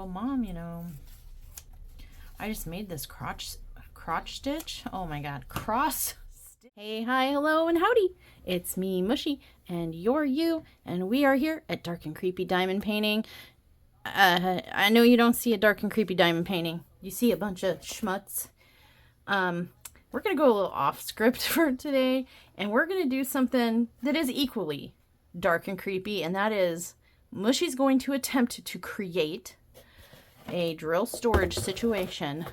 well, Mom, you know, I just made this crotch stitch. Oh my God, cross. Hey, hi, hello, and howdy. It's me, Mushy, and you're you, and we are here at Dark and Creepy Diamond Painting. I know you don't see a dark and creepy diamond painting. You see a bunch of schmutz. We're going to go a little off script for today, and we're going to do something that is equally dark and creepy, and that is Mushy's going to attempt to create a drill storage situation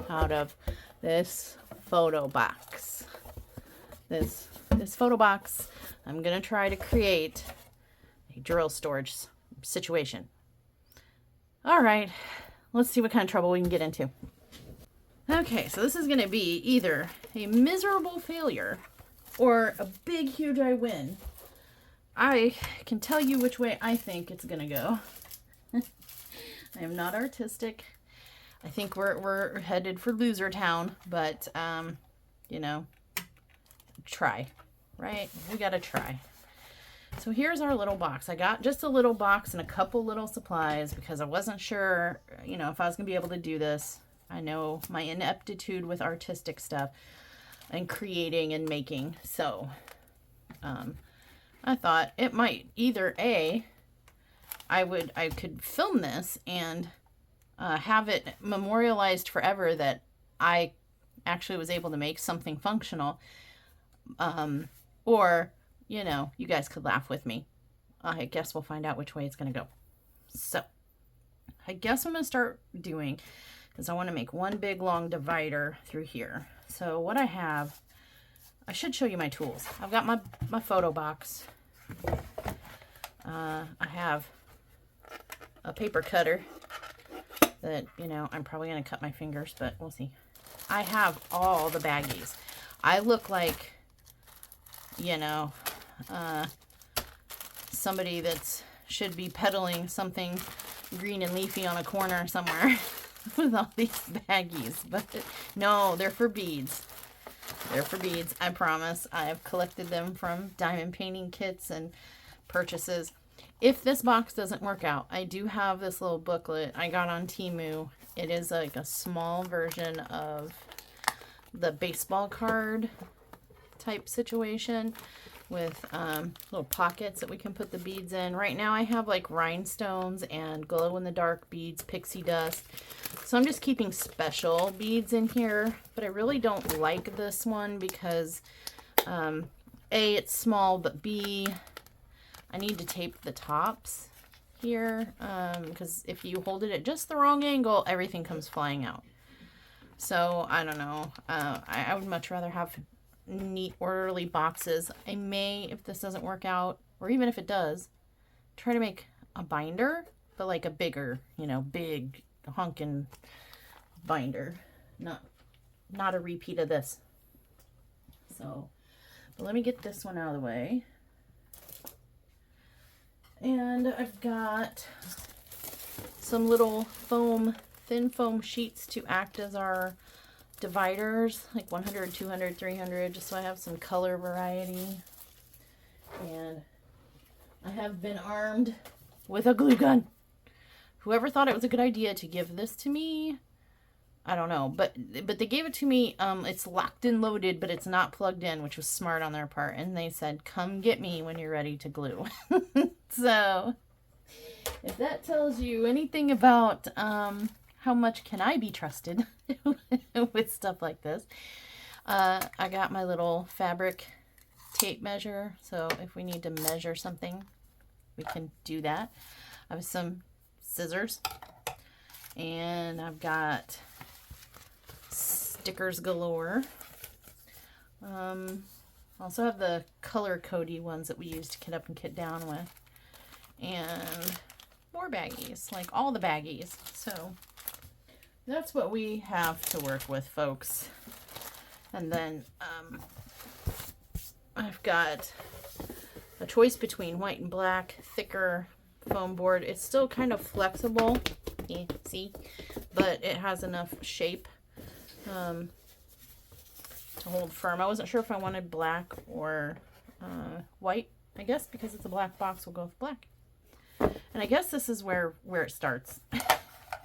out of this photo box. This photo box, I'm going to try to create a drill storage situation. All right, let's see what kind of trouble we can get into. Okay, so this is going to be either a miserable failure or a big, huge I win. I can tell you which way I think it's going to go. I am not artistic. I think we're headed for loser town, but, you know, try, right? We got to try. So here's our little box. I got just a little box and a couple little supplies because I wasn't sure, you know, if I was going to be able to do this. I know my ineptitude with artistic stuff and creating and making. So I thought it might either I could film this and have it memorialized forever that I actually was able to make something functional, or, you know, you guys could laugh with me. I guess we'll find out which way it's going to go. So I guess I'm going to start doing is I want to make one big long divider through here. So what I have, I should show you my tools. I've got my photo box. I have a paper cutter that, you know, I'm probably going to cut my fingers, but we'll see. I have all the baggies. I look like, you know, somebody that should be peddling something green and leafy on a corner somewhere with all these baggies. But no, they're for beads. They're for beads, I promise. I've collected them from diamond painting kits and purchases. If this box doesn't work out, I do have this little booklet I got on Temu. It is like a small version of the baseball card type situation with little pockets that we can put the beads in. Right now I have like rhinestones and glow-in-the-dark beads, pixie dust. So I'm just keeping special beads in here, but I really don't like this one because A, it's small, but B, I need to tape the tops here because if you hold it at just the wrong angle, everything comes flying out. So I don't know. I would much rather have neat, orderly boxes. I may, if this doesn't work out, or even if it does, try to make a binder, but like a bigger, you know, big honkin' binder. Not a repeat of this. So, but let me get this one out of the way. And I've got some little thin foam sheets to act as our dividers, like 100, 200, 300, just so I have some color variety. And I have been armed with a glue gun. Whoever thought it was a good idea to give this to me, I don't know, but they gave it to me. It's locked and loaded, but it's not plugged in, which was smart on their part. And they said, "Come get me when you're ready to glue." So if that tells you anything about how much can I be trusted with stuff like this, I got my little fabric tape measure. So if we need to measure something, we can do that. I have some scissors, and I've got stickers galore. Also have the color cody ones that we use to kit up and kit down with, and more baggies, like all the baggies. So that's what we have to work with, folks. And then I've got a choice between white and black, thicker foam board. It's still kind of flexible, see, but it has enough shape to hold firm. I wasn't sure if I wanted black or white. I guess because it's a black box, we'll go with black. And I guess this is where it starts.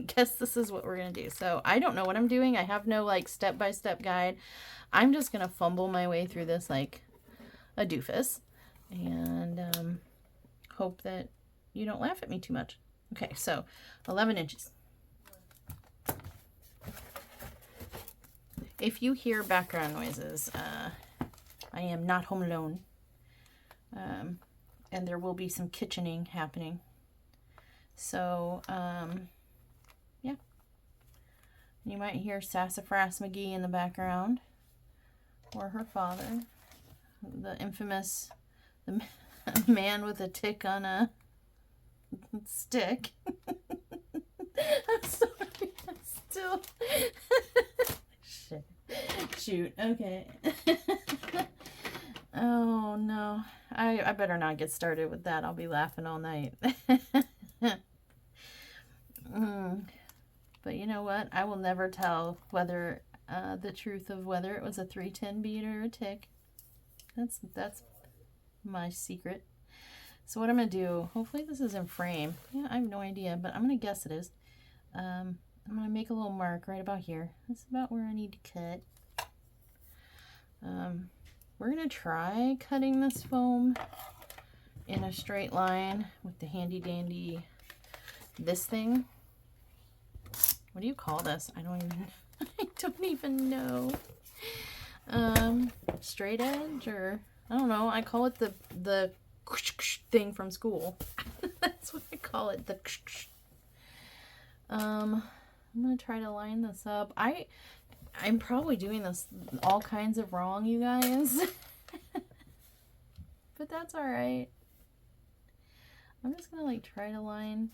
guess this is what we're going to do. So I don't know what I'm doing. I have no like step-by-step guide. I'm just going to fumble my way through this like a doofus and hope that you don't laugh at me too much. Okay, so 11 inches. If you hear background noises, I am not home alone. And there will be some kitchening happening. So, yeah. You might hear Sassafras McGee in the background. Or her father. The infamous the man with a tick on a stick. I'm sorry. I'm still... Shit. Shoot. Okay. Oh, no. I better not get started with that. I'll be laughing all night. But you know what? I will never tell whether the truth of whether it was a 310 bead or a tick. That's my secret. So what I'm going to do, hopefully this is in frame. Yeah, I have no idea, but I'm going to guess it is. I'm going to make a little mark right about here. That's about where I need to cut. We're going to try cutting this foam in a straight line with the handy dandy this thing. What do you call this? I don't even know. Straight edge, or I don't know. I call it the thing from school. That's what I call it. I'm gonna try to line this up. I'm probably doing this all kinds of wrong, you guys. But that's all right. I'm just gonna like try to line.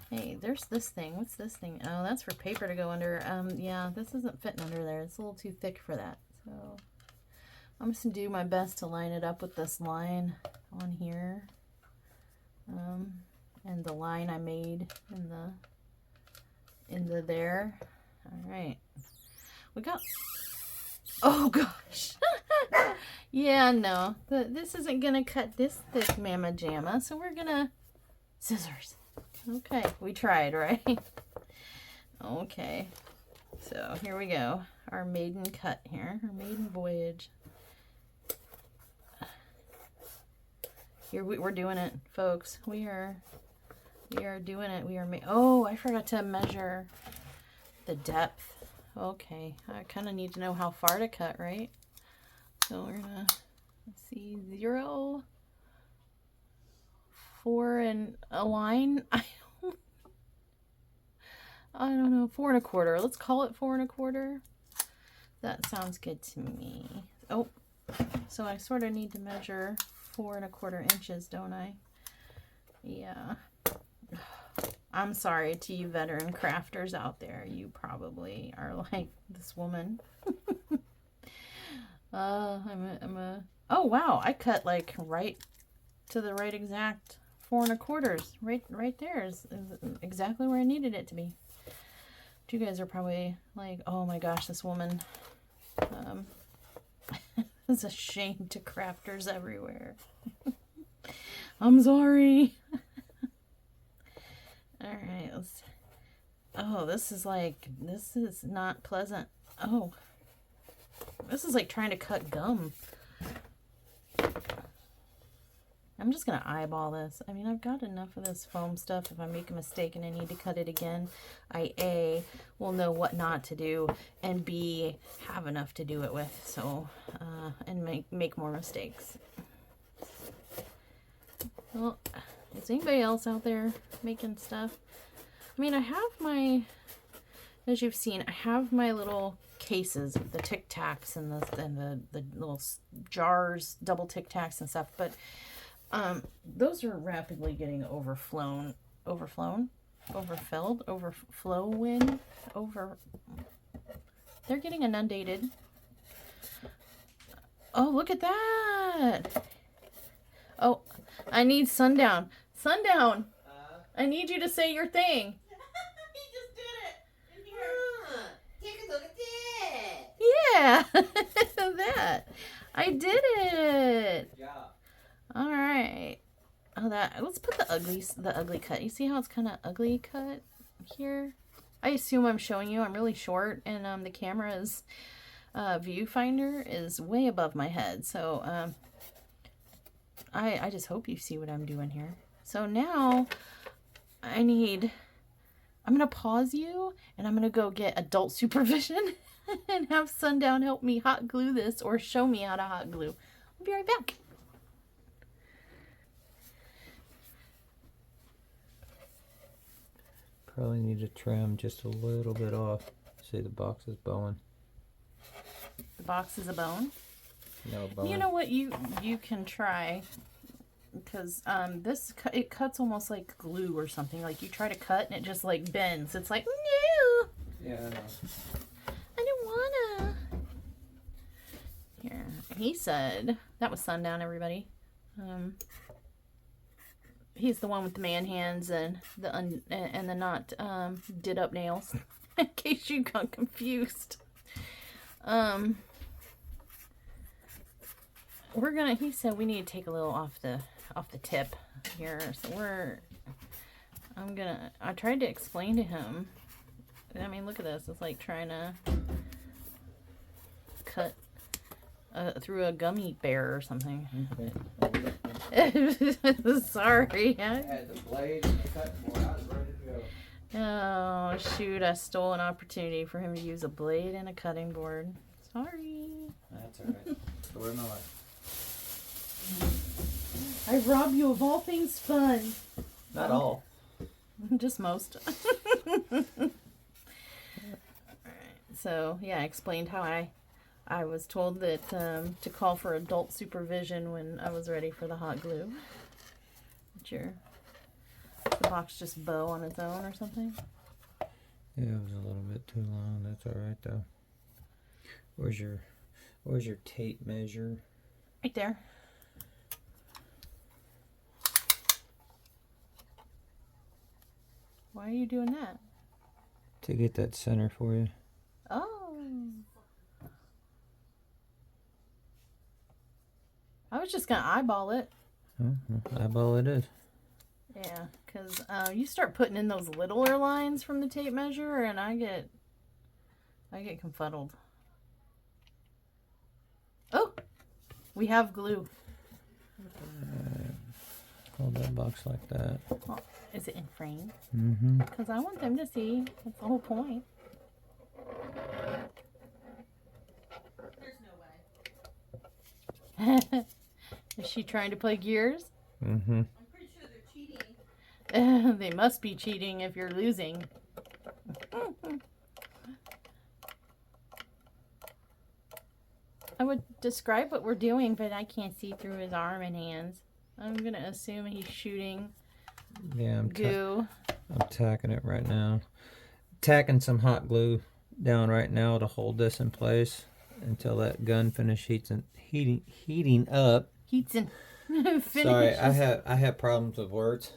Hey, there's this thing. What's this thing? Oh, that's for paper to go under. Yeah, this isn't fitting under there. It's a little too thick for that. So I'm just gonna do my best to line it up with this line on here. And the line I made in the there. All right. We got, oh gosh. Yeah, no, this isn't gonna cut this thick mamma jamma, so we're gonna, scissors. Okay, we tried, right? Okay, so here we go. Our maiden cut here, our maiden voyage. Here we're doing it, folks. We are doing it. Oh, I forgot to measure the depth. Okay, I kind of need to know how far to cut, right? So we're gonna see 0, 4 and a line. I don't know, 4 1/4. Let's call it 4 1/4. That sounds good to me. Oh, so I sort of need to measure 4 1/4 inches, don't I? Yeah. I'm sorry to you veteran crafters out there. You probably are like this woman. Oh wow, I cut like right to the right exact 4 1/4. Right there is exactly where I needed it to be. But you guys are probably like, oh my gosh, this woman. It's a shame to crafters everywhere. I'm sorry. All right, oh, this is not pleasant. Oh, this is like trying to cut gum. I'm just gonna eyeball this. I mean, I've got enough of this foam stuff. If I make a mistake and I need to cut it again, I A, will know what not to do, and B, have enough to do it with. So, and make more mistakes. Well, is anybody else out there making stuff? I mean, I have my, as you've seen, I have my little cases, the Tic Tacs and the little jars, double Tic Tacs and stuff, but those are rapidly getting overfilled, they're getting inundated. Oh, look at that. Oh, I need Sundown. Sundown, I need you to say your thing. He just did it. In here. Take a look at that. Yeah, that. I did it. Yeah. All right. Oh, let's put the ugly cut. You see how it's kind of ugly cut here? I assume I'm showing you. I'm really short, and the camera's viewfinder is way above my head. So I just hope you see what I'm doing here. So now I'm going to pause you, and I'm going to go get adult supervision and have Sundown help me hot glue this or show me how to hot glue. I'll be right back. Probably need to trim just a little bit off. See, the box is bowing. The box is a bone. No bone. You know what you can try, because it cuts almost like glue or something. Like you try to cut and it just like bends. It's like, no. Yeah, I know. I don't wanna. Here, he said that was Sundown, everybody. He's the one with the man hands and the not did up nails. In case you got confused. He said we need to take a little off the tip here. So I tried to explain to him. I mean, look at this. It's like trying to cut through a gummy bear or something. Sorry. I had the blade and the cutting board. I was ready to go. Oh, shoot. I stole an opportunity for him to use a blade and a cutting board. Sorry. That's alright. Story of my life. I rob you of all things fun. Not all. Just most. So, yeah, I explained how I was told that to call for adult supervision when I was ready for the hot glue. The box just bow on its own or something? Yeah, it was a little bit too long. That's alright though. Where's your tape measure? Right there. Why are you doing that? To get that center for you. Oh. I was just going to eyeball it. Eyeball it is. Yeah, because you start putting in those littler lines from the tape measure, and I get confuddled. Oh, we have glue. Hold that box like that. Oh, is it in frame? Mm-hmm. Because I want them to see. That's the whole point. There's no way. Is she trying to play Gears? Mm-hmm. I'm pretty sure they're cheating. They must be cheating if you're losing. I would describe what we're doing, but I can't see through his arm and hands. I'm going to assume he's shooting Yeah, goo. I'm tacking it right now. Tacking some hot glue down right now to hold this in place until that gun finish heating up. Heating. Sorry, I have problems with words.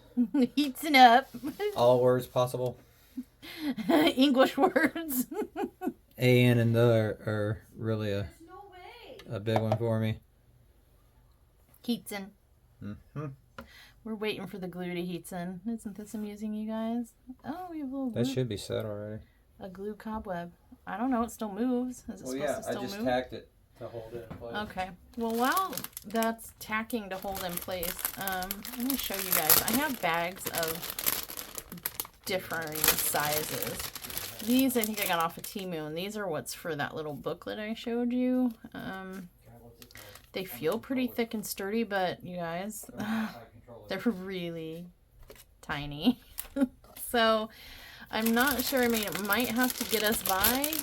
Heating up. All words possible. English words. A, N, and the are really There's no way. a big one for me. Heating. Mm-hmm. We're waiting for the glue to heaten. Isn't this amusing, you guys? Oh, we have a little That glue, should be set already. a glue cobweb. I don't know. It still moves. Is it supposed to still move? tacked it to hold it in place. Okay. Well, while that's tacking to hold in place, let me show you guys. I have bags of differing sizes. These I think I got off of Temu, and these are what's for that little booklet I showed you. They feel pretty thick and sturdy, but you guys, they're really tiny. So I'm not sure. I mean, it might have to get us by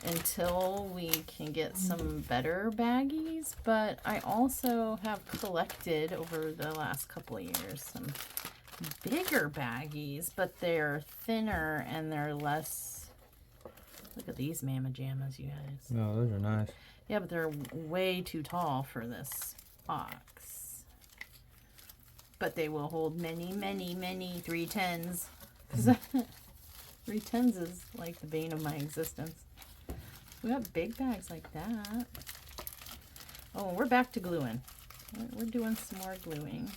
until we can get some better baggies, but I also have collected over the last couple of years some bigger baggies, but they're thinner and they're less. Look at these mamma jammas, you guys. No, those are nice. Yeah, but they're way too tall for this box. But they will hold many, many, many 310s. 310s is like the bane of my existence. We got big bags like that. Oh, we're back to gluing. We're doing some more gluing.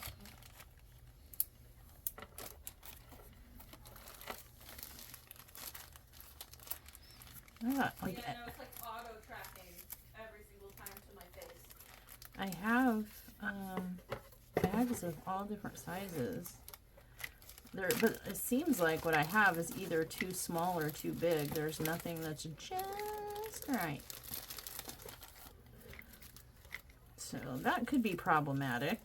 I got, like, Yeah, no, it's like auto tracking every single time to my face. I have bags of all different sizes. But it seems like what I have is either too small or too big. There's nothing that's just right. So that could be problematic.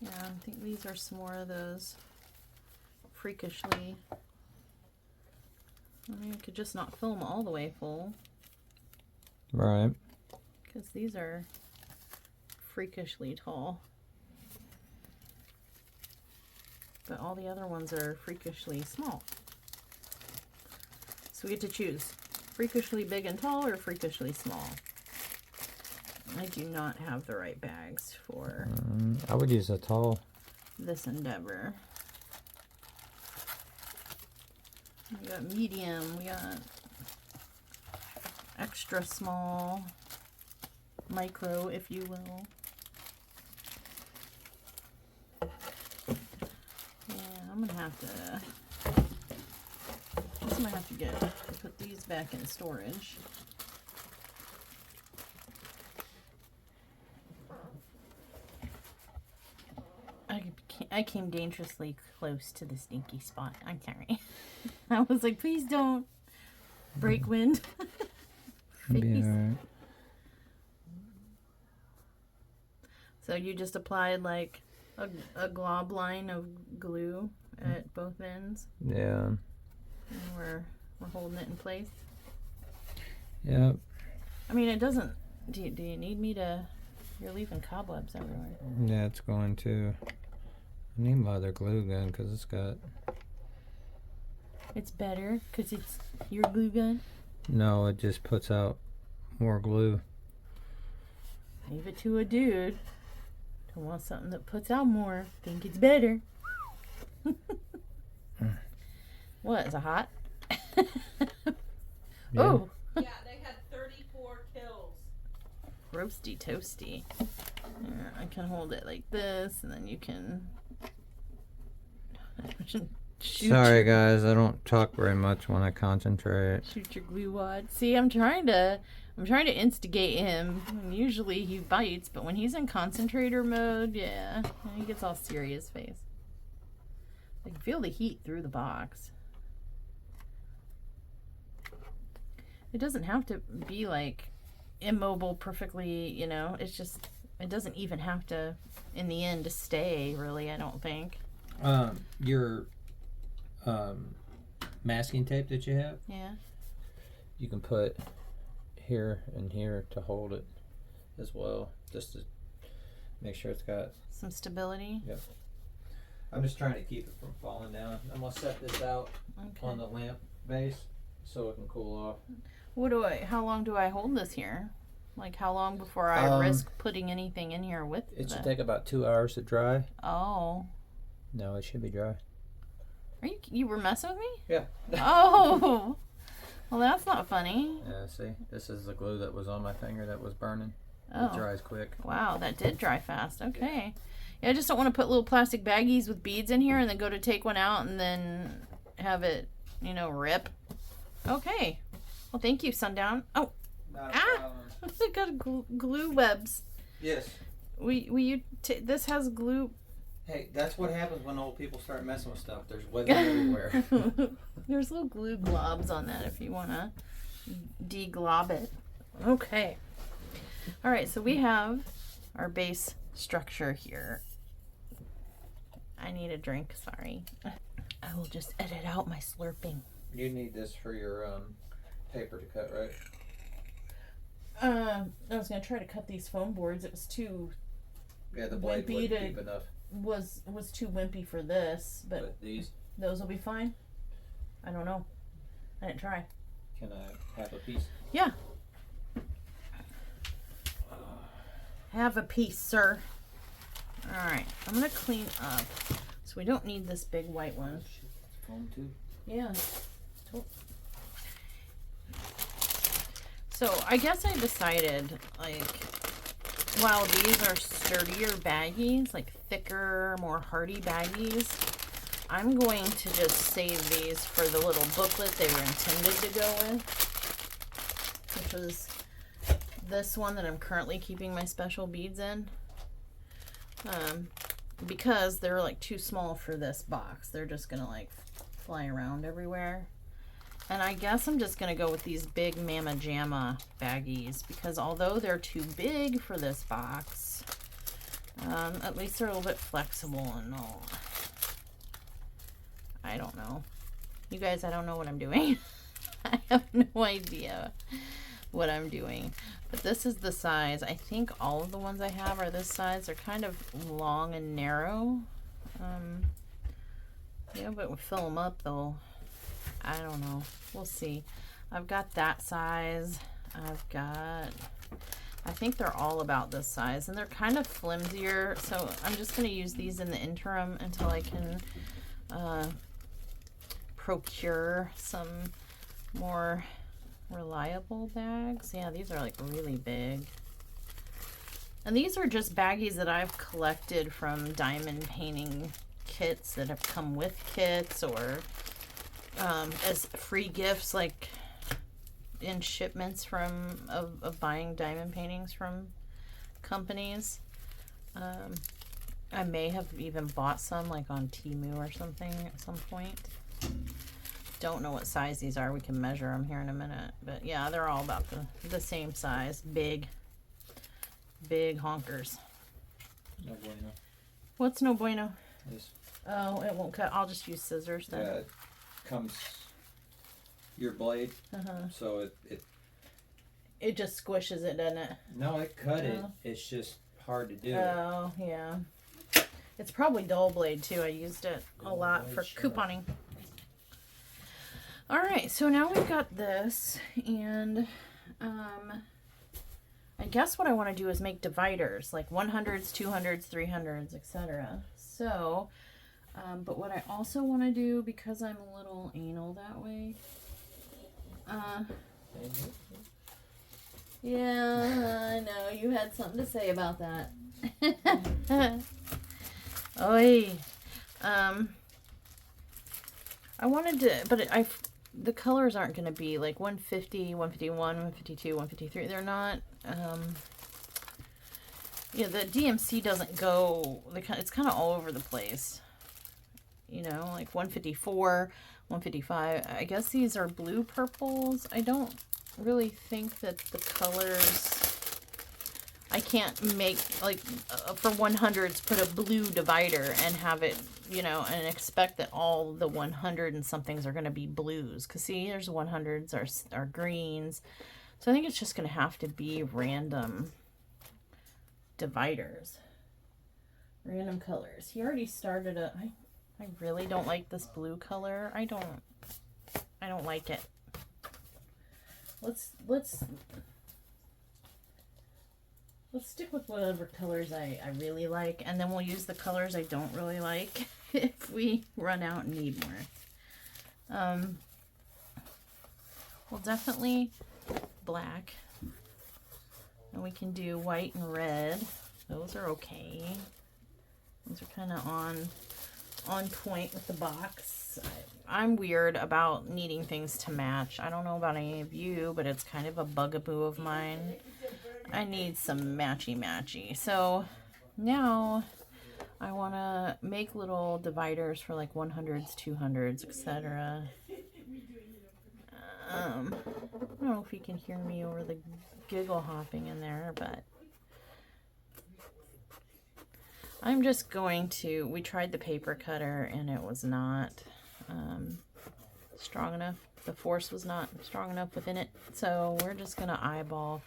Yeah, I think these are some more of those freakishly. I mean, I could just not fill them all the way full. Right. Because these are freakishly tall. But all the other ones are freakishly small. So we get to choose freakishly big and tall or freakishly small. I do not have the right bags for I would use a tall. this endeavor. We got medium, we got extra small, micro, if you will. Yeah, I'm gonna have to. I might have to put these back in storage. I came dangerously close to the stinky spot. I'm sorry. I was like, please don't break wind. Be alright. So you just applied like a glob line of glue at both ends, Yeah. and we're holding it in place. Yep. I mean, it doesn't. Do you need me to? You're leaving cobwebs everywhere. Yeah, it's going to. I need my other glue gun because it's got. It's better because it's your glue gun. No, it just puts out more glue. Leave it to a dude who wants something that puts out more. Think it's better. What? Is it hot? Yeah. Oh, Yeah, they had 34 kills. roasty toasty. Yeah, I can hold it like this, and then you can shoot Sorry, guys. I don't talk very much when I concentrate. shoot your glue wad. See, I'm trying to instigate him. And usually he bites, but when he's in concentrator mode, yeah, he gets all serious face. I can feel the heat through the box. It doesn't have to be like immobile perfectly, you know. It's just, it doesn't even have to, in the end, to stay, really, I don't think. Your masking tape that you have, Yeah. you can put here and here to hold it as well, just to make sure it's got. Some stability. Yep. I'm just trying to keep it from falling down. I'm gonna set this out Okay. on the lamp base so it can cool off. How long do I hold this here? Like, how long before I risk putting anything in here with It should the... take about 2 hours to dry. Oh. No, it should be dry. Are you were messing with me? Yeah. Oh. Well, that's not funny. Yeah, see? This is the glue that was on my finger that was burning. Oh. It dries quick. Wow, that did dry fast. Okay. Yeah, I just don't want to put little plastic baggies with beads in here and then go to take one out and then have it, you know, rip. Okay. Well, thank you, Sundown. Oh, Not Ah! a problem. I got glue webs. Yes. This has glue. Hey, that's what happens when old people start messing with stuff. There's web everywhere. There's little glue globs on that if you want to deglob it. Okay. All right, so we have our base structure here. I need a drink, sorry. I will just edit out my slurping. You need this for your paper to cut, right? I was gonna try to cut these foam boards. It was too Yeah, the blade Wimpy wouldn't to- keep enough. was too wimpy for this, but these, those will be fine. I don't know. I didn't try. can I have a piece? Yeah. Have a piece, sir. All right, I'm gonna clean up. So we don't need this big white one. Shit, that's foam too. Yeah. So I guess I decided, like, while these are sturdier baggies, like thicker, more hardy baggies, I'm going to just save these for the little booklet they were intended to go with, which was this one that I'm currently keeping my special beads in. Because they're like too small for this box. They're just gonna like fly around everywhere. And I guess I'm just gonna go with these big Mama Jamma baggies, because although they're too big for this box, at least they're a little bit flexible and all. I don't know. You guys, I don't know what I'm doing. I have no idea what I'm doing. But this is the size. I think all of the ones I have are this size. They're kind of long and narrow. Yeah, but we fill them up though. I don't know. We'll see. I've got that size. I think they're all about this size, and they're kind of flimsier. So I'm just going to use these in the interim until I can procure some more reliable bags. Yeah, these are like really big. And these are just baggies that I've collected from diamond painting kits that have come with kits, or as free gifts, like in shipments from of buying diamond paintings from companies. I may have even bought some like on Temu or something at some point. Don't know what size these are. We can measure them here in a minute. But yeah, they're all about the same size. Big honkers. No bueno. What's no bueno? This, Oh, it won't cut. I'll just use scissors then. yeah, it comes your blade, so It just squishes it, doesn't it? No, it cut it. It's just hard to do. Oh, yeah. It's probably dull blade too. I used it a lot for couponing. All right, so now we've got this, and I guess what I want to do is make dividers, like 100s, 200s, 300s, etc. So, but what I also want to do, because I'm a little anal that way, yeah, I know, you had something to say about that. Oy. I wanted to, but the colors aren't going to be like 150, 151, 152, 153. They're not, yeah, the DMC doesn't go, it's kind of all over the place. You know, like 154, 155. I guess these are blue purples. I don't really think that the colors, I can't make, like, for 100s, put a blue divider and have it, you know, and expect that all the 100 and somethings are going to be blues. Because, see, there's 100s are greens. So I think it's just going to have to be random dividers. Random colors. He already started I really don't like this blue color. I don't like it. Let's stick with whatever colors I really like, and then we'll use the colors I don't really like if we run out and need more. Well, definitely black, and we can do white and red. Those are okay. Those are kind of on point with the box. I'm weird about needing things to match. I don't know about any of you, but it's kind of a bugaboo of mine. I need some matchy. So now I want to make little dividers for like 100s, 200s, etc. I don't know if you can hear me over the giggle hopping in there, but I'm just going to, we tried the paper cutter and it was not strong enough. The force was not strong enough within it. So we're just going to eyeball.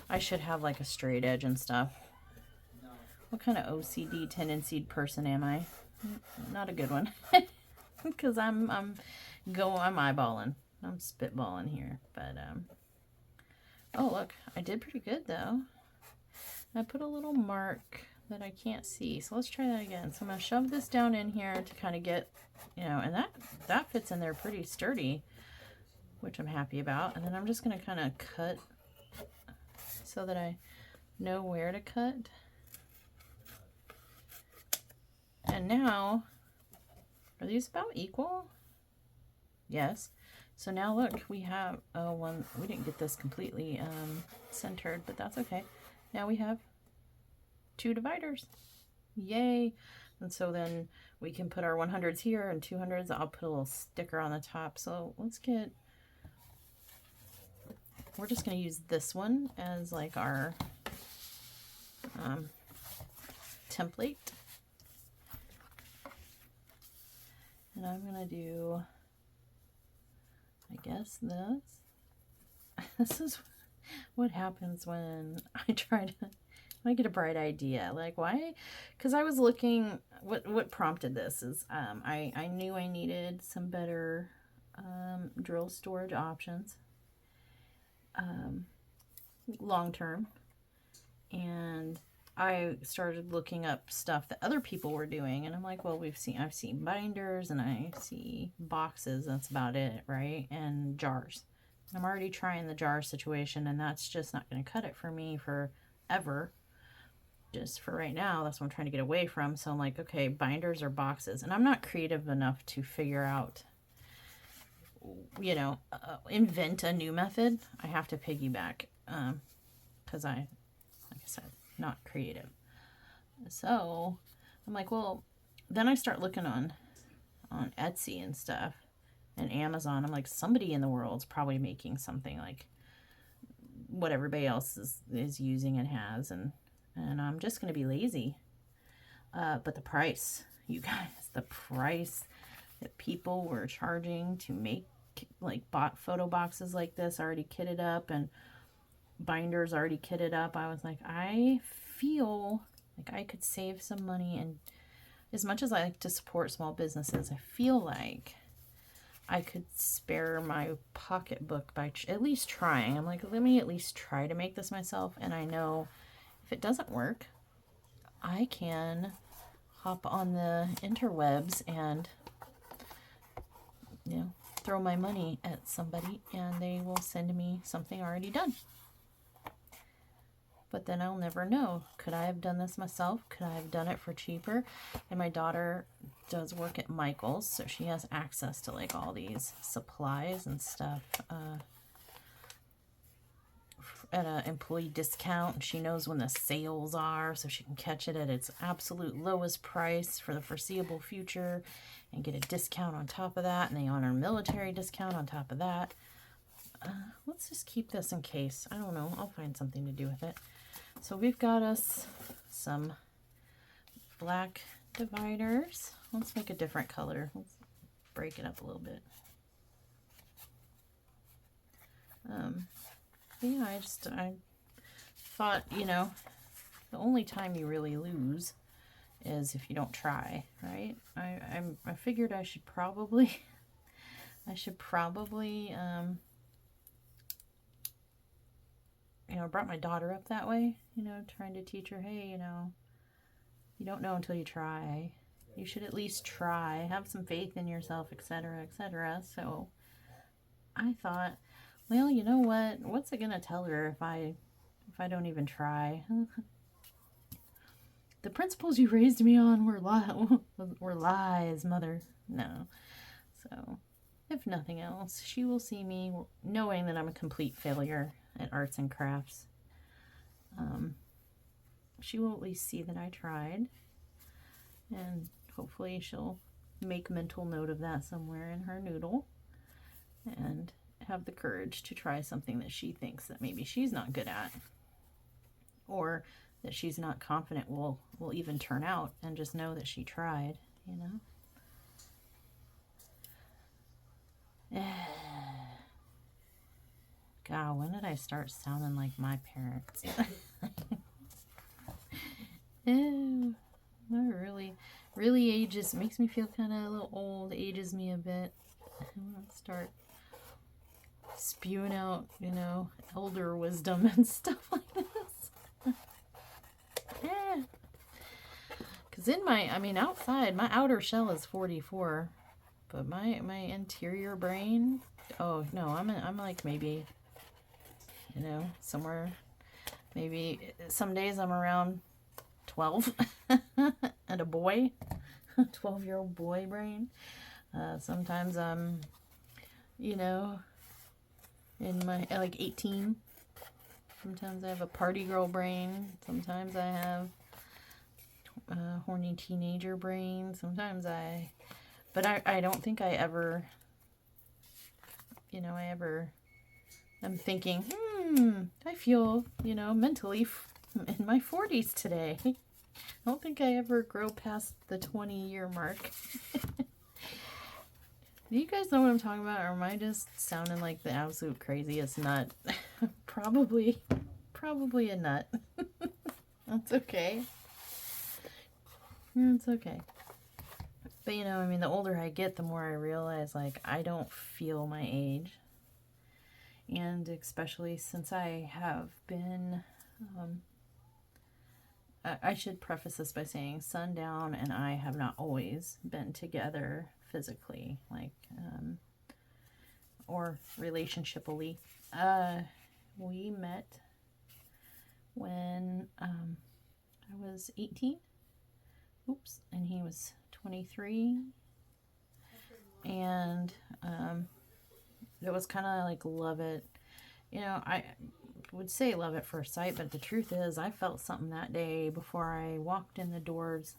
I should have like a straight edge and stuff. What kind of OCD tendency person am I? Not a good one. Because I'm eyeballing. I'm spitballing here. But, oh look, I did pretty good though. I put a little mark that I can't see. So let's try that again. So I'm going to shove this down in here to kind of get, you know, and that fits in there pretty sturdy, which I'm happy about. And then I'm just going to kind of cut so that I know where to cut. And now Are these about equal? Yes. So now look, we have one. We didn't get this completely centered, but that's okay. Now we have 2 dividers. Yay! And so then we can put our 100s here and 200s. I'll put a little sticker on the top. So let's get. We're just going to use this one as like our template. And I'm going to do, I guess this. This is what happens when I try to, when I get a bright idea. Like, why? Because I was looking, what prompted this is I knew I needed some better drill storage options long term. And I started looking up stuff that other people were doing, and I'm like, well, I've seen binders and I see boxes. That's about it, right? And jars. I'm already trying the jar situation, and that's just not going to cut it for me forever. Just for right now, that's what I'm trying to get away from. So I'm like, okay, binders or boxes, and I'm not creative enough to figure out, you know, invent a new method. I have to piggyback, because like I said, not creative. So I'm like, well, then I start looking on Etsy and stuff and Amazon. I'm like, somebody in the world's probably making something like what everybody else is using and has, and I'm just going to be lazy. But the price, you guys, the price that people were charging to make like photo boxes like this already kitted up and binders already kitted up, I was like, I feel like I could save some money. And as much as I like to support small businesses, I feel like I could spare my pocketbook by at least trying. I'm like, let me at least try to make this myself. And I know if it doesn't work, I can hop on the interwebs and, you know, throw my money at somebody and they will send me something already done. But then I'll never know. Could I have done this myself? Could I have done it for cheaper? And my daughter does work at Michael's, so she has access to like all these supplies and stuff at an employee discount. She knows when the sales are, so she can catch it at its absolute lowest price for the foreseeable future and get a discount on top of that. And they honor military discount on top of that. Let's just keep this in case. I don't know. I'll find something to do with it. So we've got us some black dividers. Let's make a different color. Let's break it up a little bit. Yeah, I thought, you know, the only time you really lose is if you don't try, right? I figured I should probably you know, brought my daughter up that way, you know, trying to teach her, hey, you know, you don't know until you try. You should at least try, have some faith in yourself, etc., etc. So I thought, well, you know what? What's it gonna tell her if I don't even try? The principles you raised me on were lies, mother. No. So, if nothing else, she will see me knowing that I'm a complete failure at arts and crafts. She will at least see that I tried, and hopefully she'll make mental note of that somewhere in her noodle and have the courage to try something that she thinks that maybe she's not good at, or that she's not confident will even turn out, and just know that she tried, you know. God, when did I start sounding like my parents? Ew, that really ages, makes me feel kind of a little old, ages me a bit. I'll start spewing out, you know, elder wisdom and stuff like this. Yeah. Because outside, my outer shell is 44, but my interior brain, oh no, I'm like maybe, you know, somewhere, maybe some days I'm around 12 and a boy. 12-year-old boy brain. Sometimes I'm, you know, in my, like 18. Sometimes I have a party girl brain. Sometimes I have a horny teenager brain. But I don't think I ever, I'm thinking, I feel, mentally in my 40s today. I don't think I ever grow past the 20-year mark. Do you guys know what I'm talking about, or am I just sounding like the absolute craziest nut? Probably a nut. That's okay. It's okay. But the older I get, the more I realize, like, I don't feel my age. And especially since I have been, I should preface this by saying Sundown and I have not always been together physically, like, or relationshipally. We met when I was 18. Oops, and he was 23. And it was kind of like love it. I would say love at first sight, but the truth is I felt something that day before I walked in the doors.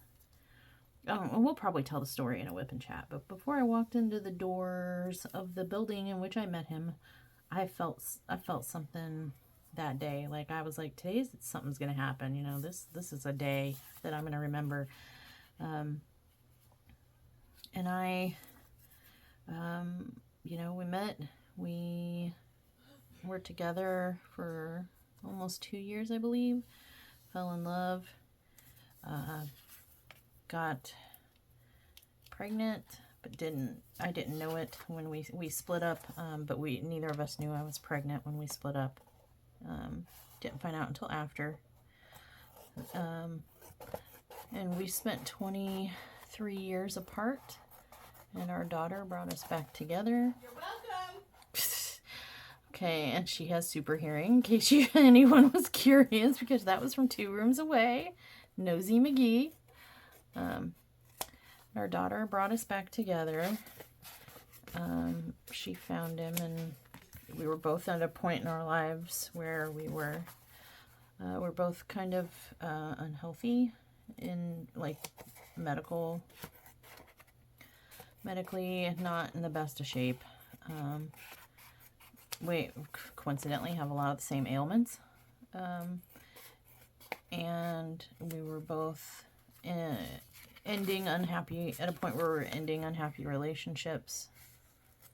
And we'll probably tell the story in a whip and chat, but before I walked into the doors of the building in which I met him, I felt something that day. Like, I was like, something's gonna happen. This is a day that I'm gonna remember. And I, we met. We were together for almost 2 years, I believe. Fell in love. Got pregnant, but I didn't know it when we split up. But neither of us knew I was pregnant when we split up. Didn't find out until after. And we spent 23 years apart, and our daughter brought us back together. You're welcome. Okay, and she has super hearing, in case anyone was curious, because that was from 2 rooms away. Nosy McGee. Our daughter brought us back together. She found him, and we were both at a point in our lives where we're both kind of unhealthy in, like, medically not in the best of shape. We coincidentally have a lot of the same ailments. And we were both ending unhappy, at a point where we were ending unhappy relationships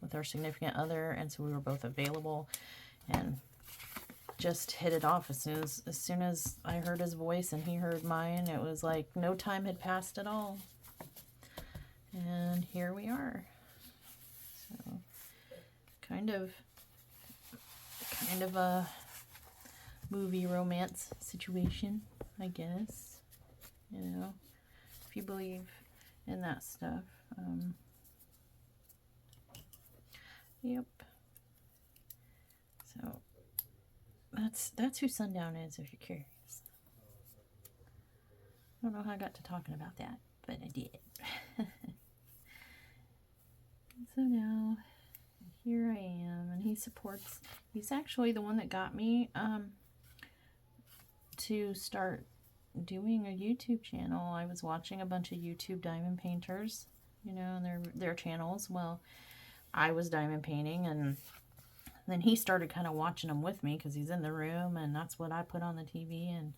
with our significant other, and so we were both available and just hit it off as soon as I heard his voice and he heard mine. It was like no time had passed at all, and here we are. So kind of a movie romance situation, I guess, if you believe in that stuff. Yep. So that's who Sundown is, if you're curious. I don't know how I got to talking about that, but I did. So now here I am, and he's actually the one that got me to start doing a YouTube channel. I was watching a bunch of YouTube diamond painters, and their channels. Well, I was diamond painting, and then he started kind of watching them with me because he's in the room, and that's what I put on the TV, and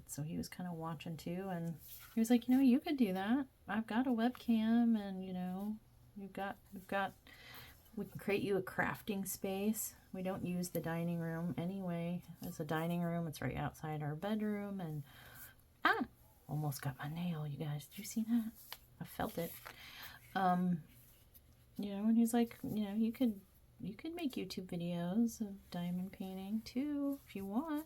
so he was kind of watching too, and he was like, you could do that. I've got a webcam, and we can create you a crafting space. We don't use the dining room anyway as a dining room. It's right outside our bedroom, and almost got my nail, you guys. Did you see that? I felt it. And he's like, you could make YouTube videos of diamond painting too if you want.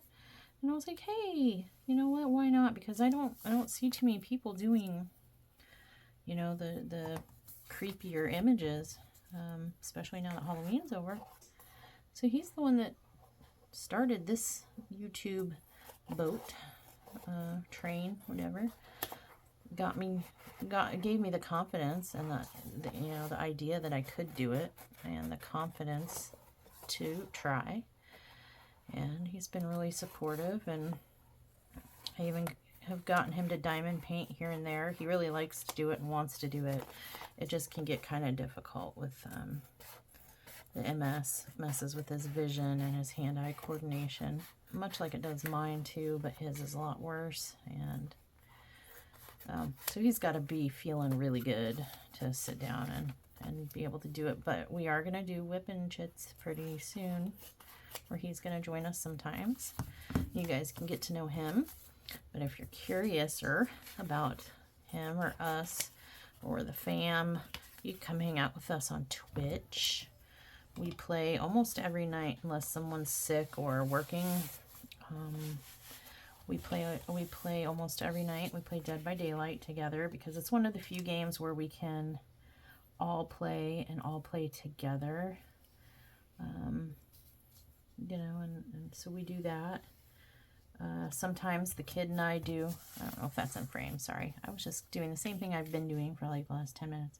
And I was like, hey, you know what? Why not? Because I don't see too many people doing, the creepier images, especially now that Halloween's over. So he's the one that started this YouTube boat, train, whatever. Got me gave me the confidence and the you know, the idea that I could do it and the confidence to try. And he's been really supportive, and I even have gotten him to diamond paint here and there. He really likes to do it and wants to do it. It just can get kind of difficult with the MS. Messes with his vision and his hand-eye coordination, much like it does mine too, but his is a lot worse. And so he's got to be feeling really good to sit down and be able to do it. But we are going to do whip and chits pretty soon, where he's going to join us sometimes. You guys can get to know him. But if you're curiouser about him or us or the fam, you can come hang out with us on Twitch. We play almost every night unless someone's sick or working. We play almost every night. We play Dead by Daylight together because it's one of the few games where we can all play and all play together. You know, and so we do that. Sometimes the kid and I do, I don't know if that's in frame, sorry. I was just doing the same thing I've been doing for like the last 10 minutes.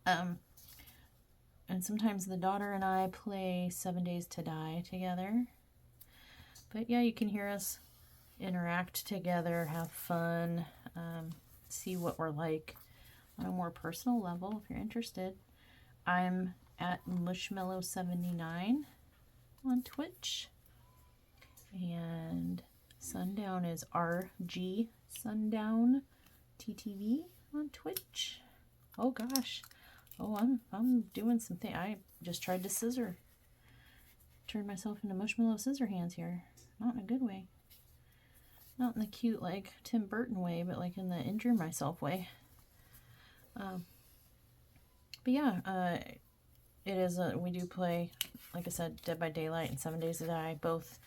And sometimes the daughter and I play 7 Days to Die together. But yeah, you can hear us interact together, have fun, see what we're like on a more personal level if you're interested. I'm at Mushmellow79 on Twitch. And Sundown is RGSundown TTV on Twitch. Oh gosh. Oh, I'm doing something. I just tried to scissor. Turned myself into Mushmellow scissor hands here. Not in a good way. Not in the cute like Tim Burton way, but like in the injure myself way. But yeah, it is we do play, like I said, Dead by Daylight and 7 Days to Die, both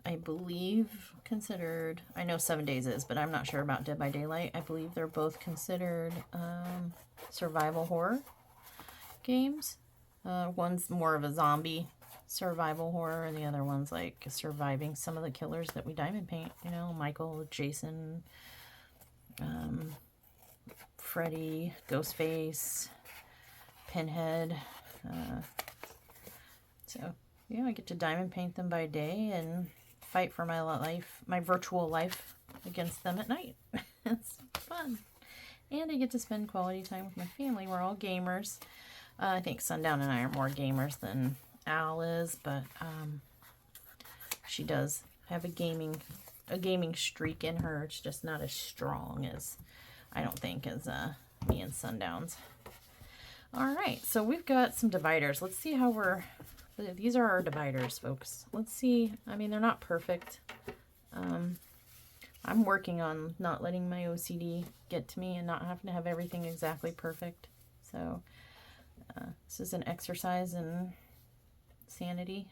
I believe considered, I know 7 Days is, but I'm not sure about Dead by Daylight. I believe they're both considered survival horror games. One's more of a zombie survival horror, and the other one's like surviving some of the killers that we diamond paint. You know, Michael, Jason, Freddy, Ghostface, Pinhead. So yeah, I get to diamond paint them by day and fight for my life, my virtual life, against them at night. It's fun. And I get to spend quality time with my family. We're all gamers. I think Sundown and I are more gamers than Al is, but she does have a gaming streak in her. It's just not as strong as, I don't think, as me and Sundown's. All right, so we've got some dividers. Let's see how we're... These are our dividers, folks. Let's see. I mean, they're not perfect. I'm working on not letting my OCD get to me and not having to have everything exactly perfect. So this is an exercise in sanity.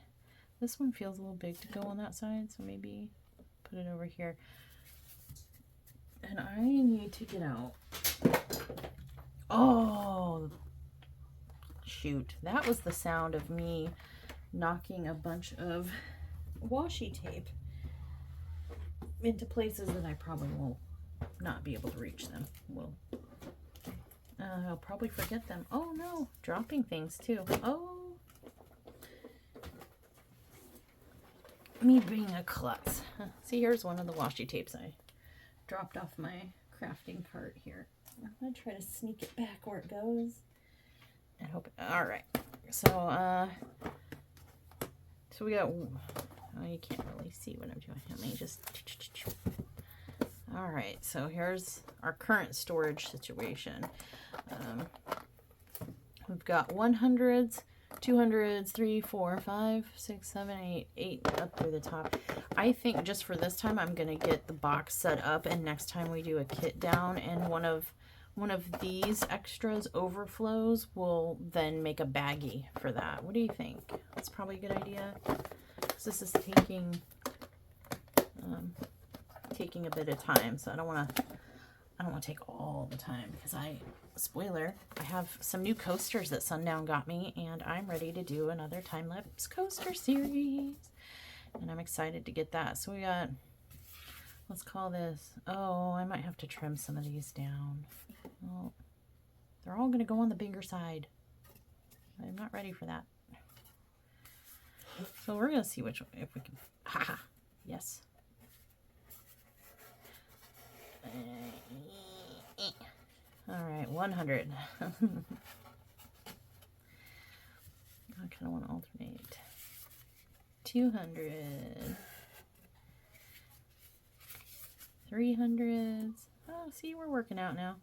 This one feels a little big to go on that side, so maybe put it over here. And I need to get out. Oh, shoot. That was the sound of me knocking a bunch of washi tape into places that I probably will not be able to reach them. Well, I'll probably forget them. Oh no, dropping things too. Oh, me being a klutz. See, here's one of the washi tapes I dropped off my crafting cart here. I'm gonna try to sneak it back where it goes and hope. All right, so so we got. Oh, you can't really see what I'm doing. Let me just. All right, so here's our current storage situation. We've got 100s, 200s, 3, 4, 5, 6, 7, 8 up through the top. I think just for this time, I'm gonna get the box set up, and next time we do a kit down, and one of these extras overflows, we'll then make a baggie for that. What do you think? That's probably a good idea. This is taking a bit of time, so I don't want to take all the time, because spoiler, I have some new coasters that Sundown got me, and I'm ready to do another time-lapse coaster series, and I'm excited to get that. So we got let's call this, oh, I might have to trim some of these down. Well, they're all going to go on the bigger side. I'm not ready for that. So we're going to see which one, if we can, haha, yes. All right, 100. I kind of want to alternate. 200. 300s. Oh, see, we're working out now.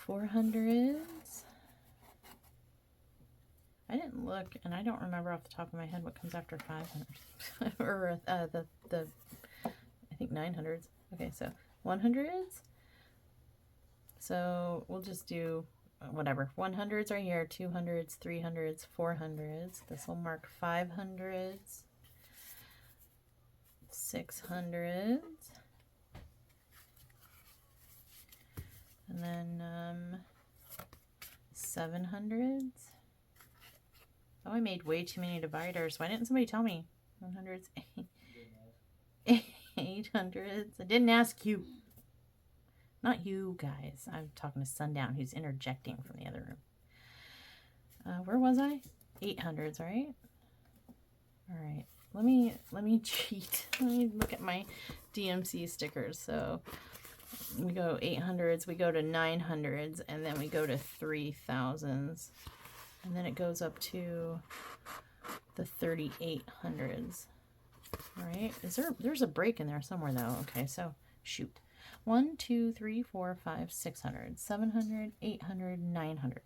400s. I didn't look, and I don't remember off the top of my head what comes after 500. Or the I think 900s. Okay, so 100s. So we'll just do whatever. 100s are here, 200s, 300s, 400s. This will mark 500s, 600s, and then 700s. Oh, I made way too many dividers. Why didn't somebody tell me? 100s, 800s. I didn't ask you. Not you guys. I'm talking to Sundown, who's interjecting from the other room. Where was I? 800s, right? All right. Let me cheat. Let me look at my DMC stickers. So we go 800s, we go to 900s, and then we go to 3000s, and then it goes up to the 3800s. All right. There's a break in there somewhere though. Okay, so shoot. 1, 2, 3, 4, 5, 600, 700, 800, 900.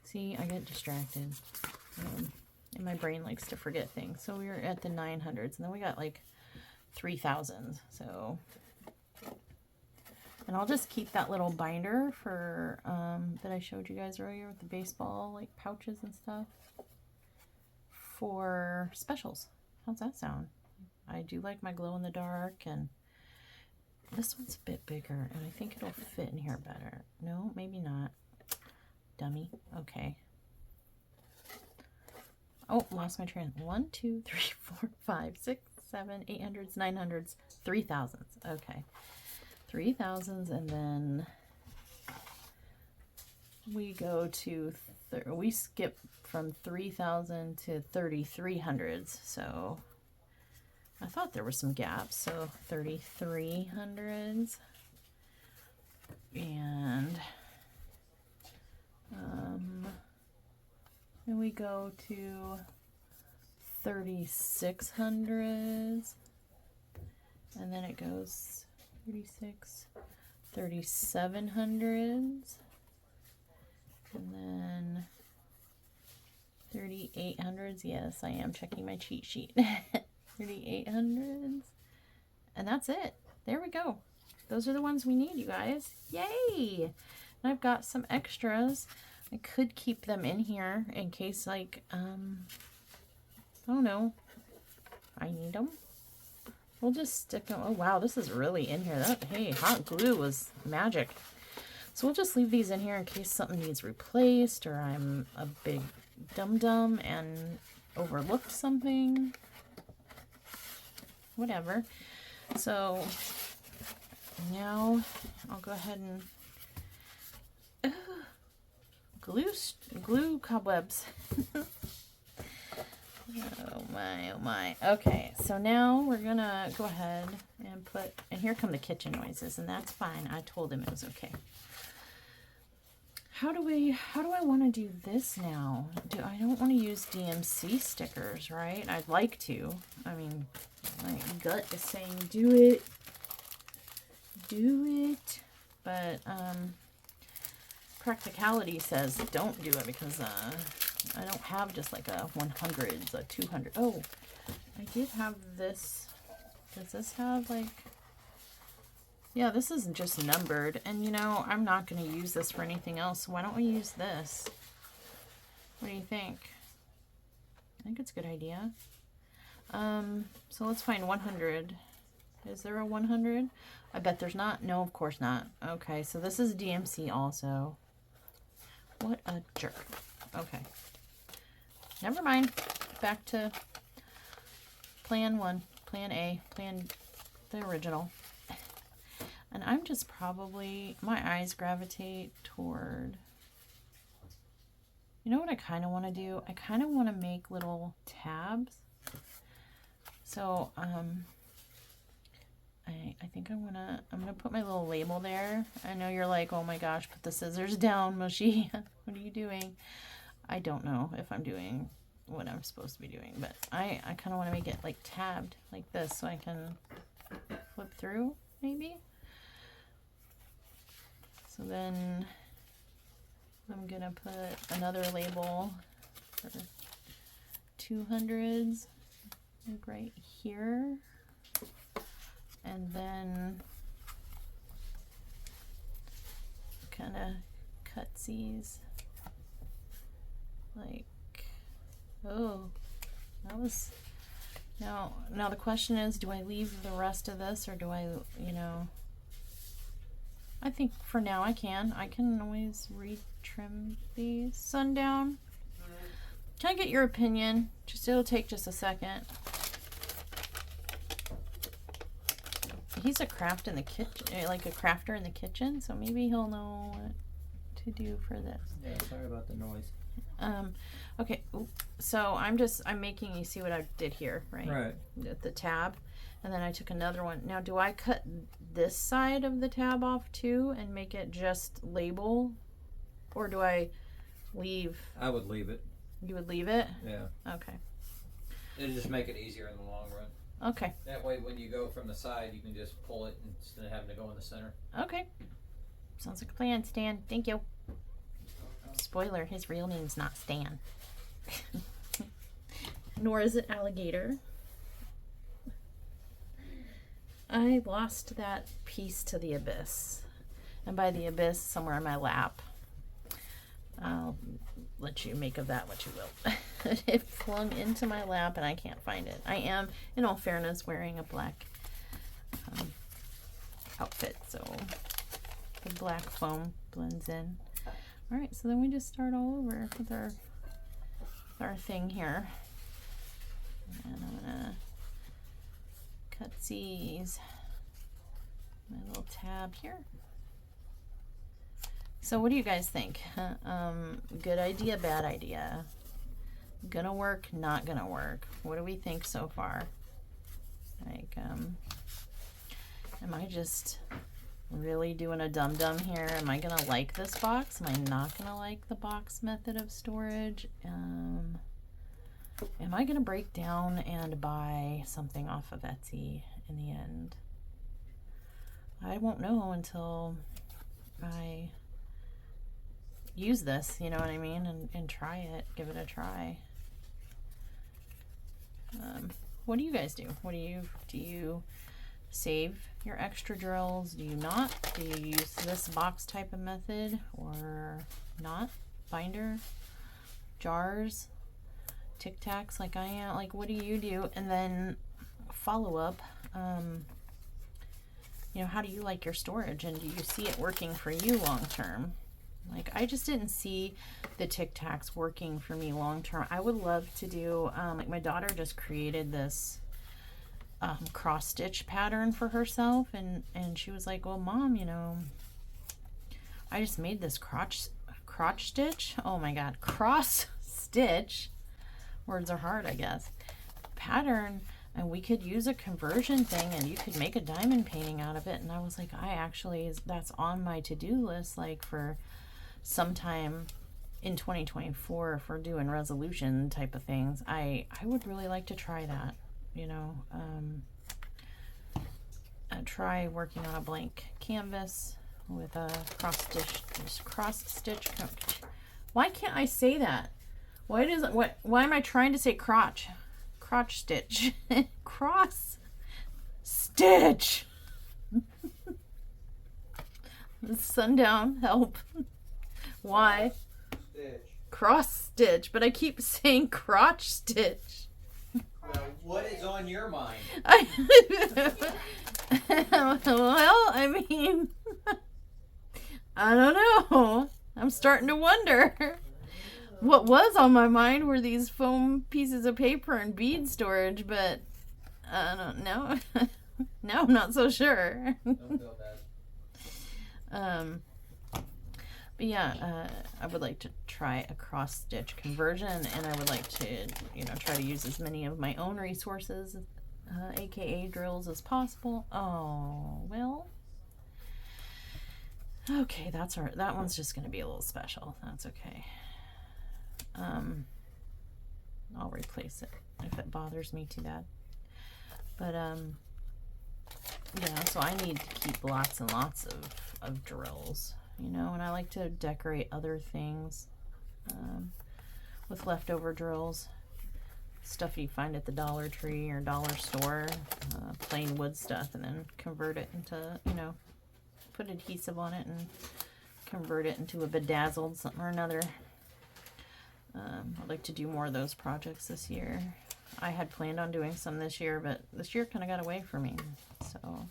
See, I get distracted. And my brain likes to forget things. So we were at the 900s, and then we got like 3000s. So, and I'll just keep that little binder for that I showed you guys earlier with the baseball like pouches and stuff for specials. How's that sound? I do like my glow in the dark, and this one's a bit bigger, and I think it'll fit in here better. No, maybe not. Dummy. Okay. Oh, lost my train. 1, 2, 3, 4, 5, 6, 7, 800s, 900s, 3000s. Okay. 3000s, and then we go to, we skip from 3000 to 3300s. So I thought there were some gaps. So 3300s, and then we go to 3600s, and then it goes 36, 3700s, and then 3800s. Yes, I am checking my cheat sheet. 3800s, and that's it. There we go. Those are the ones we need, you guys. Yay! And I've got some extras. I could keep them in here in case, like, I don't know, I need them. We'll just stick them. Oh, wow, this is really in here. That, hey, hot glue was magic. So we'll just leave these in here in case something needs replaced, or I'm a big dum-dum and overlooked something. Whatever. So now I'll go ahead and glue cobwebs. Oh my, oh my. Okay, so now we're gonna go ahead and put, and here come the kitchen noises, and that's fine. I told him it was okay. How do I want to do this now? I don't want to use DMC stickers, right? I'd like to. I mean, my gut is saying do it. Do it. But practicality says don't do it, because I don't have just like a 100s, a 200. Oh, I did have this. Does this have like... Yeah, this isn't just numbered. And you know, I'm not going to use this for anything else. So why don't we use this? What do you think? I think it's a good idea. So let's find 100. Is there a 100? I bet there's not. No, of course not. Okay, so this is DMC also. What a jerk. Okay. Never mind. Back to plan 1. plan A, the original. And I'm just probably, my eyes gravitate toward, you know what I kind of want to do? I kind of want to make little tabs. So, I think I'm gonna put my little label there. I know you're like, oh my gosh, put the scissors down, Mushy. What are you doing? I don't know if I'm doing what I'm supposed to be doing, but I kind of want to make it like tabbed like this so I can flip through maybe. So then I'm gonna put another label for 200s like right here. And then kind of cutsies like, oh, that was, now the question is, do I leave the rest of this or do I, you know, I think for now I can always retrim these. Sundown, can I get your opinion? It'll take just a second. He's a craft in the kitchen, like a crafter in the kitchen, so maybe he'll know what to do for this. Yeah, sorry about the noise. Okay, so I'm making you see what I did here, right? Right. The tab, and then I took another one. Now, do I cut this side of the tab off too and make it just label, or do I leave? I would leave it. You would leave it? Yeah. Okay. It'll just make it easier in the long run. Okay. That way, when you go from the side, you can just pull it instead of having to go in the center. Okay. Sounds like a plan, Stan. Thank you. Spoiler, his real name's not Stan. Nor is it Alligator. I lost that piece to the abyss. And by the abyss, somewhere in my lap. I'll let you make of that what you will. It flung into my lap and I can't find it. I am, in all fairness, wearing a black outfit, so the black foam blends in. All right, so then we just start all over with our thing here. And I'm gonna cutsies my little tab here. So what do you guys think? Good idea, bad idea? Gonna work, not gonna work? What do we think so far? Like, am I just really doing a dum-dum here? Am I gonna like this box? Am I not gonna like the box method of storage? Am I gonna break down and buy something off of Etsy in the end? I won't know until I use this, you know what I mean, and try it, give it a try. What do you guys do? Do you save your extra drills? Do you not? Do you use this box type of method or not? Binder, jars, Tic Tacs like I am? Like, what do you do? And then follow up, you know, how do you like your storage, and do you see it working for you long term? Like, I just didn't see the Tic Tacs working for me long term. I would love to do, like, my daughter just created this cross stitch pattern for herself, and she was like, well, Mom, you know, I just made this crotch stitch. Oh my God, cross stitch. Words are hard, I guess. Pattern, and we could use a conversion thing, and you could make a diamond painting out of it. And I was like, that's on my to-do list, like for sometime in 2024, if we're doing resolution type of things. I would really like to try that, you know. Try working on a blank canvas with a cross stitch. Why can't I say that? Why am I trying to say crotch stitch? Cross stitch. Sundown, help. Why? Stitch. Cross stitch, but I keep saying crotch stitch. Now, what is on your mind? Well, I mean, I don't know. I'm starting to wonder. What was on my mind were these foam pieces of paper and bead storage, but No. No, I'm not so sure. Don't feel bad. But yeah, I would like to try a cross stitch conversion, and I would like to, try to use as many of my own resources, aka drills, as possible. Oh, well. Okay, that's all right. That one's just going to be a little special. That's okay. I'll replace it if it bothers me too bad. But, yeah, so I need to keep lots and lots of drills, and I like to decorate other things with leftover drills. Stuff you find at the Dollar Tree or dollar store, plain wood stuff, and then convert it into, put adhesive on it and convert it into a bedazzled something or another. I'd like to do more of those projects this year. I had planned on doing some this year, but this year kind of got away from me, so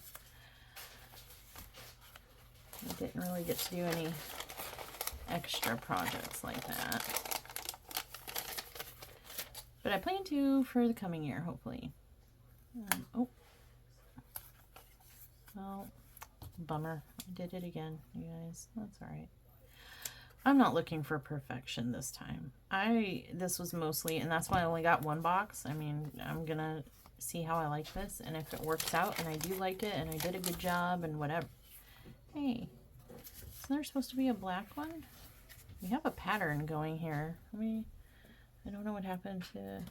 I didn't really get to do any extra projects like that. But I plan to for the coming year, hopefully. Oh. Well, bummer. I did it again, you guys. That's alright. I'm not looking for perfection this time. This was mostly, and that's why I only got one box. I mean, I'm gonna see how I like this, and if it works out, and I do like it, and I did a good job, and whatever. Hey, isn't there supposed to be a black one? We have a pattern going here. I don't know what happened to...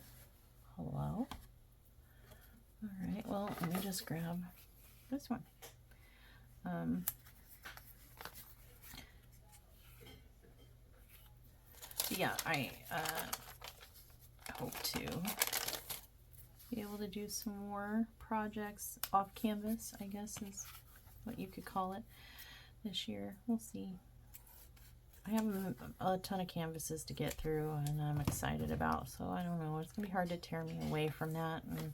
Hello? Alright, well, let me just grab this one. Yeah, I hope to be able to do some more projects off canvas, I guess is what you could call it, this year. We'll see. I have a ton of canvases to get through, and I'm excited about, so I don't know. It's going to be hard to tear me away from that, and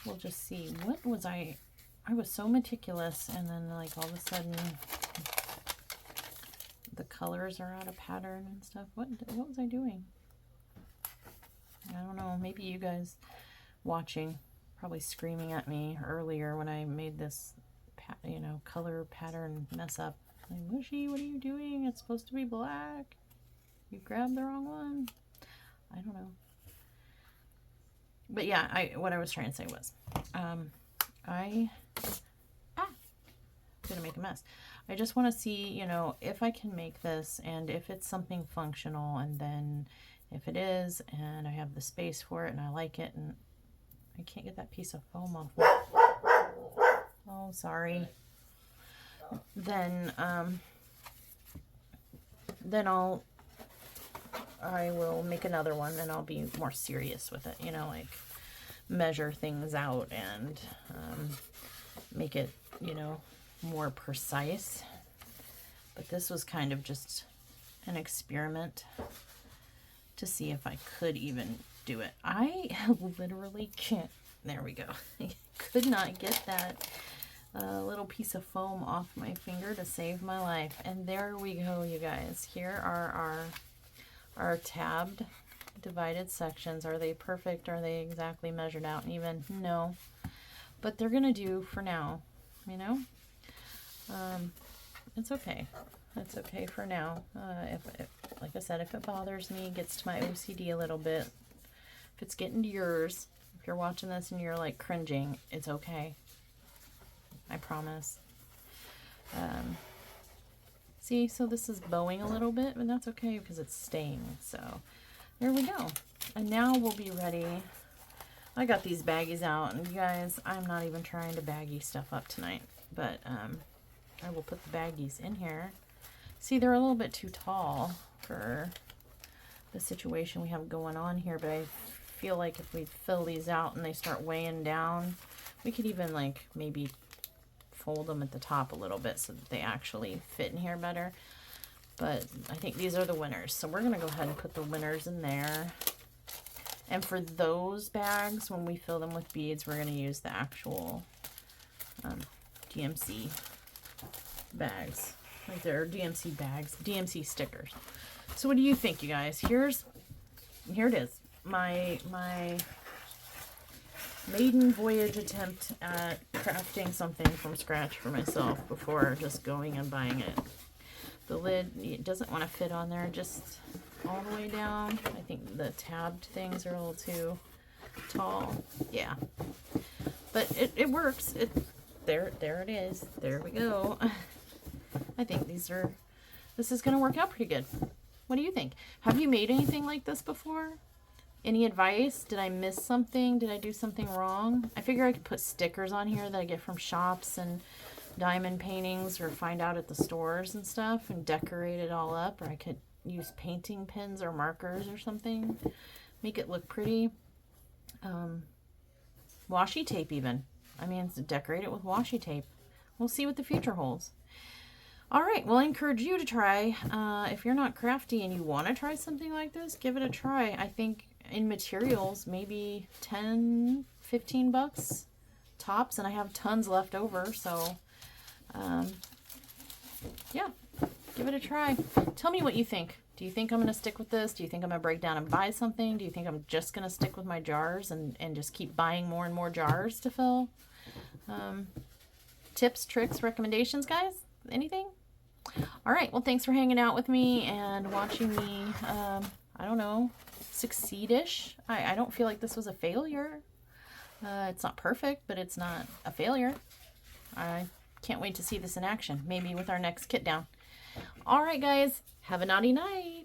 we'll just see. What was I was so meticulous, and then, like, all of a sudden, the colors are out of pattern and stuff. What was I doing? I don't know. Maybe you guys watching probably screaming at me earlier when I made this, color pattern mess up. Like, Mushy, what are you doing? It's supposed to be black. You grabbed the wrong one. I don't know. But yeah, what I was trying to say was, gonna make a mess. I just want to see, if I can make this, and if it's something functional, and then if it is, and I have the space for it, and I like it, and I can't get that piece of foam off. Oh, sorry. Then I will make another one, and I'll be more serious with it, like measure things out and make it, more precise. But this was kind of just an experiment to see if I could even do it. I literally can't. There we go. I could not get that little piece of foam off my finger to save my life. And there we go, you guys. Here are our tabbed divided sections. Are they perfect? Are they exactly measured out and even? No. But they're gonna do for now, it's okay. It's okay for now. If like I said, if it bothers me, gets to my OCD a little bit, if it's getting to yours, if you're watching this and you're like cringing, it's okay. I promise. See, so this is bowing a little bit, but that's okay because it's staying. So there we go. And now we'll be ready. I got these baggies out, and you guys, I'm not even trying to baggy stuff up tonight, but I will put the baggies in here. See, they're a little bit too tall for the situation we have going on here, but I feel like if we fill these out and they start weighing down, we could even like maybe fold them at the top a little bit so that they actually fit in here better. But I think these are the winners, so we're gonna go ahead and put the winners in there. And for those bags, when we fill them with beads, we're gonna use the actual DMC bags. Right there, DMC bags, DMC stickers. So what do you think, you guys? Here it is. My maiden voyage attempt at crafting something from scratch for myself before just going and buying it. The lid, it doesn't want to fit on there just all the way down. I think the tabbed things are a little too tall. Yeah, but it works. There it is. There we go. I think this is gonna work out pretty good. What do you think? Have you made anything like this before? Any advice? Did I miss something? Did I do something wrong? I figure I could put stickers on here that I get from shops and diamond paintings or find out at the stores and stuff and decorate it all up, or I could use painting pens or markers or something, make it look pretty. Washi tape even. I mean, decorate it with washi tape. We'll see what the future holds. All right, well, I encourage you to try. If you're not crafty and you want to try something like this, give it a try. I think in materials, maybe 10, 15 bucks tops, and I have tons left over, so yeah, give it a try. Tell me what you think. Do you think I'm going to stick with this? Do you think I'm going to break down and buy something? Do you think I'm just going to stick with my jars and just keep buying more and more jars to fill? Tips, tricks, recommendations, guys? Anything? All right, well, thanks for hanging out with me and watching me, I don't know, succeed-ish. I don't feel like this was a failure. It's not perfect, but it's not a failure. I can't wait to see this in action, maybe with our next kit down. All right, guys, have a naughty night.